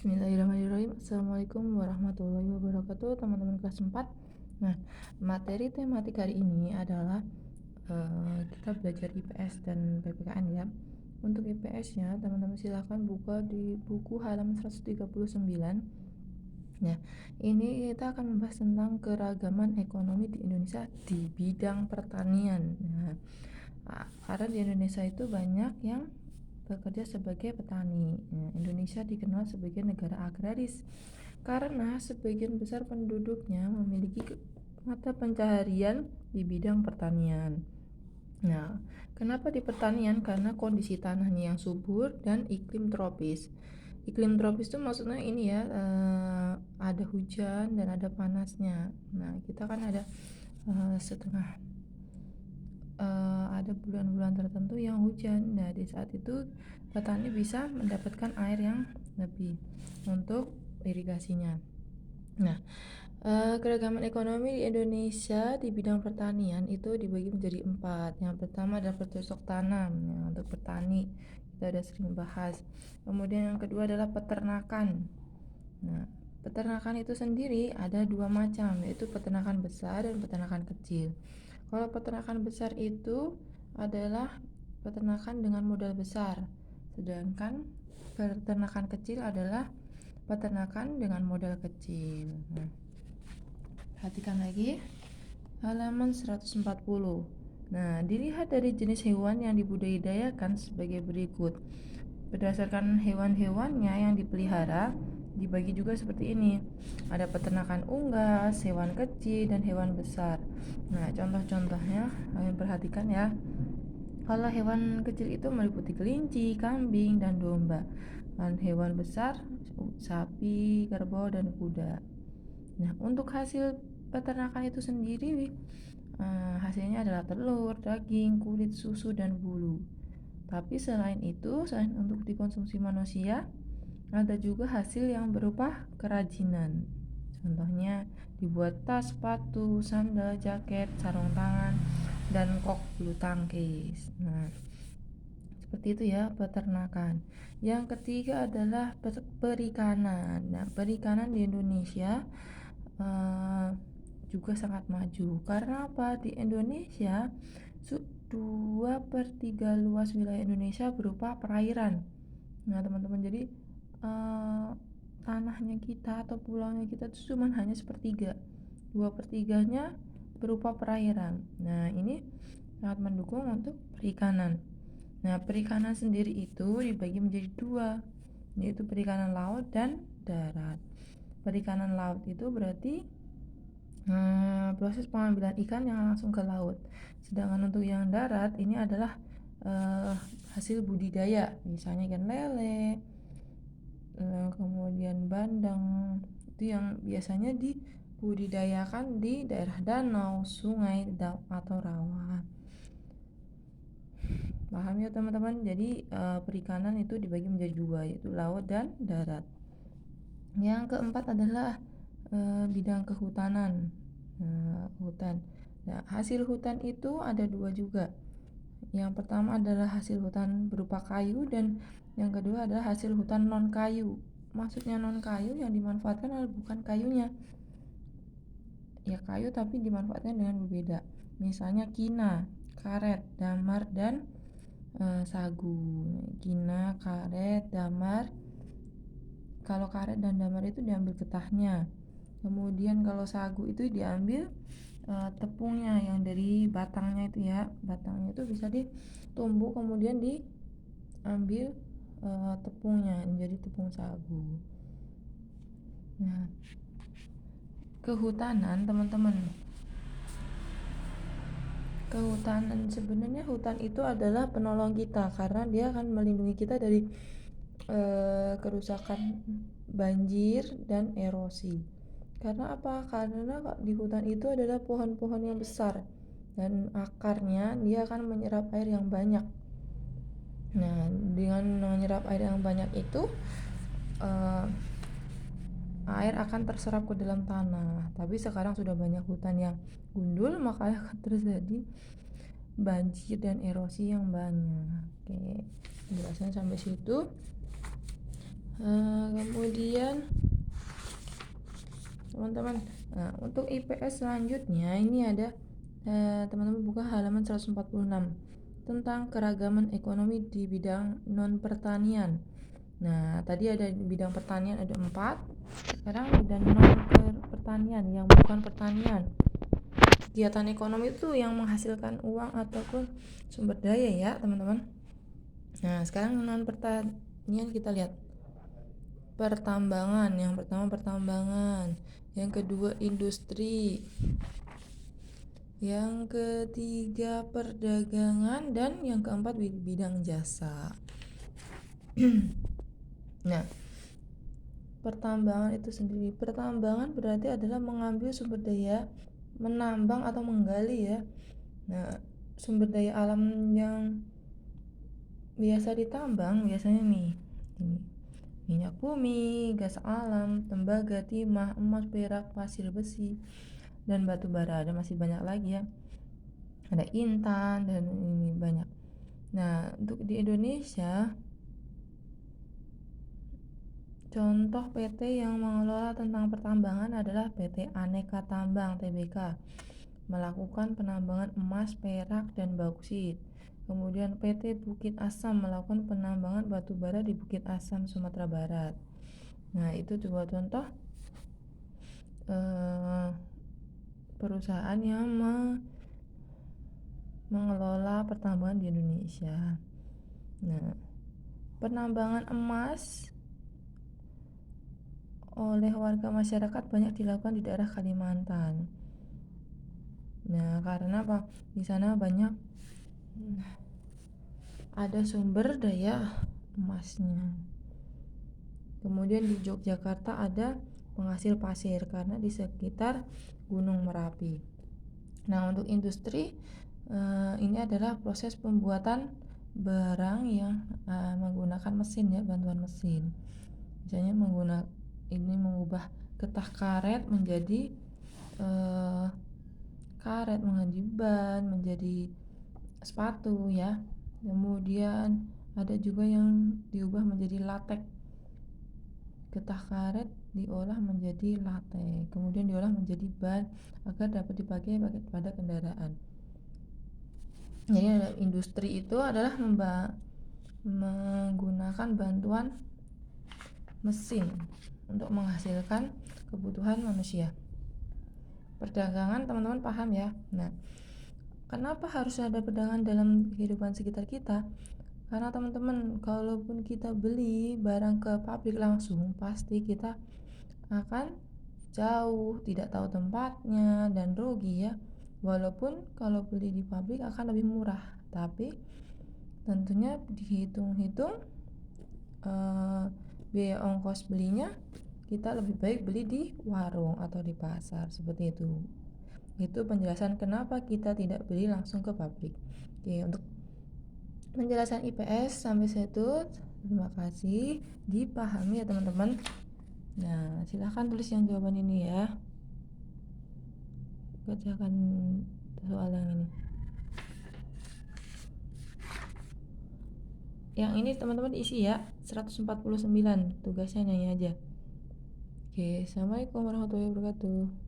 Bismillahirrahmanirrahim. Assalamualaikum warahmatullahi wabarakatuh, teman-teman kelas 4. Nah, materi tematik hari ini adalah kita belajar IPS dan PPKN ya. Untuk IPS-nya, teman-teman silahkan buka di buku halaman 139. Nah, ini kita akan membahas tentang keragaman ekonomi di Indonesia di bidang pertanian. Nah, karena di Indonesia itu banyak yang bekerja sebagai petani. Indonesia dikenal sebagai negara agraris karena sebagian besar penduduknya memiliki mata pencaharian di bidang pertanian. Nah, kenapa di pertanian? Karena kondisi tanahnya yang subur dan iklim tropis. Iklim tropis itu maksudnya ini ya, ada hujan dan ada panasnya. Nah, kita kan ada ada bulan-bulan tertentu yang hujan. Nah, di saat itu petani bisa mendapatkan air yang lebih untuk irigasinya. Nah, keragaman ekonomi di Indonesia di bidang pertanian itu dibagi menjadi 4. Yang pertama adalah bercocok tanam. Nah, untuk petani kita udah sering bahas. Kemudian yang kedua adalah peternakan. Nah, peternakan itu sendiri ada 2 macam, yaitu peternakan besar dan peternakan kecil. Kalau peternakan besar itu adalah peternakan dengan modal besar, sedangkan peternakan kecil adalah peternakan dengan modal kecil. Nah, perhatikan lagi halaman 140. Nah, dilihat dari jenis hewan yang dibudidayakan sebagai berikut. Berdasarkan hewan-hewannya yang dipelihara, dibagi juga seperti ini. Ada peternakan unggas, hewan kecil, dan hewan besar. Nah, contoh-contohnya kalian perhatikan ya. Kalau hewan kecil itu meliputi kelinci, kambing, dan domba. Dan hewan besar, sapi, kerbau, dan kuda. Nah, untuk hasil peternakan itu sendiri, hasilnya adalah telur, daging, kulit, susu, dan bulu. Tapi selain itu, selain untuk dikonsumsi manusia, ada juga hasil yang berupa kerajinan. Contohnya dibuat tas, sepatu, sandal, jaket, sarung tangan, dan kok bulu tangkis. Nah, seperti itu ya peternakan. Yang ketiga adalah perikanan. Nah, perikanan di Indonesia juga sangat maju. Karena apa? Di Indonesia 2/3 luas wilayah Indonesia berupa perairan. Nah, teman-teman, jadi tanahnya kita atau pulaunya kita itu cuma hanya sepertiga. 2/3-nya berupa perairan. Nah, ini sangat mendukung untuk perikanan. Nah, perikanan sendiri itu dibagi menjadi 2, yaitu perikanan laut dan darat. Perikanan laut itu berarti proses pengambilan ikan yang langsung ke laut. Sedangkan untuk yang darat ini adalah hasil budidaya, misalnya ikan lele, kemudian bandeng, itu yang biasanya dibudidayakan di daerah danau, sungai, atau rawa. Paham ya teman-teman? Jadi perikanan itu dibagi menjadi 2, yaitu laut dan darat. Yang keempat adalah bidang kehutanan. Hutan. Nah, hasil hutan itu ada 2 juga. Yang pertama adalah hasil hutan berupa kayu, dan yang kedua adalah hasil hutan non kayu. Maksudnya non kayu yang dimanfaatkan adalah bukan kayunya, ya kayu tapi dimanfaatkan dengan berbeda. Misalnya kina, karet, damar, dan sagu. Kina, karet, damar. Kalau karet dan damar itu diambil getahnya. Kemudian kalau sagu itu diambil tepungnya yang dari batangnya itu ya. Batangnya itu bisa ditumbuk kemudian diambil tepungnya menjadi tepung sagu. Nah, kehutanan teman-teman. Kehutanan, sebenarnya hutan itu adalah penolong kita karena dia akan melindungi kita dari kerusakan banjir dan erosi. Karena apa? Karena di hutan itu adalah pohon-pohon yang besar dan akarnya dia akan menyerap air yang banyak. Nah, dengan menyerap air yang banyak itu air akan terserap ke dalam tanah. Tapi sekarang sudah banyak hutan yang gundul, maka akan terjadi banjir dan erosi yang banyak. Oke, penjelasan sampai situ. Kemudian teman-teman, nah untuk IPS selanjutnya ini ada teman-teman buka halaman 146 tentang keragaman ekonomi di bidang non pertanian. Nah tadi ada di bidang pertanian ada 4, sekarang bidang non pertanian yang bukan pertanian. Kegiatan ekonomi itu yang menghasilkan uang ataupun sumber daya ya teman-teman. Nah sekarang non pertanian kita lihat pertambangan. Yang pertama pertambangan, yang kedua industri, yang ketiga perdagangan, dan yang keempat bidang jasa. Nah pertambangan itu sendiri, pertambangan berarti adalah mengambil sumber daya, menambang atau menggali ya. Nah sumber daya alam yang biasa ditambang biasanya nih ini minyak bumi, gas alam, tembaga, timah, emas, perak, pasir, besi, dan batu bara. Ada masih banyak lagi ya, ada intan dan ini banyak. Nah untuk di Indonesia contoh PT yang mengelola tentang pertambangan adalah PT Aneka Tambang Tbk, melakukan penambangan emas, perak, dan bauksit. Kemudian PT Bukit Asam melakukan penambangan batu bara di Bukit Asam, Sumatera Barat. Nah itu dua contoh perusahaan yang mengelola pertambangan di Indonesia. Nah penambangan emas oleh warga masyarakat banyak dilakukan di daerah Kalimantan. Nah karena apa? Di sana banyak ada sumber daya emasnya. Kemudian di Yogyakarta ada penghasil pasir karena di sekitar Gunung Merapi. Nah untuk industri ini adalah proses pembuatan barang yang menggunakan mesin ya, bantuan mesin. Misalnya mengubah getah karet menjadi karet, menjadi ban, menjadi sepatu ya. Kemudian ada juga yang diubah menjadi latek. Getah karet diolah menjadi latek, kemudian diolah menjadi ban agar dapat dipakai pada kendaraan. Jadi industri itu adalah menggunakan bantuan mesin untuk menghasilkan kebutuhan manusia. Perdagangan teman-teman paham ya. Nah kenapa harus ada perdagangan dalam kehidupan sekitar kita? Karena teman-teman kalaupun kita beli barang ke pabrik langsung, pasti kita akan jauh, tidak tahu tempatnya, dan rugi ya. Walaupun kalau beli di pabrik akan lebih murah, tapi tentunya dihitung-hitung biaya ongkos belinya, kita lebih baik beli di warung atau di pasar seperti itu. Itu penjelasan kenapa kita tidak beli langsung ke pabrik. Oke, untuk penjelasan IPS sampai situ, terima kasih, dipahami ya teman-teman. Nah silahkan tulis yang jawaban ini ya, kerjakan soal yang ini. Yang ini teman-teman isi ya, 149, tugasnya nyanyi aja. Oke, assalamualaikum warahmatullahi wabarakatuh.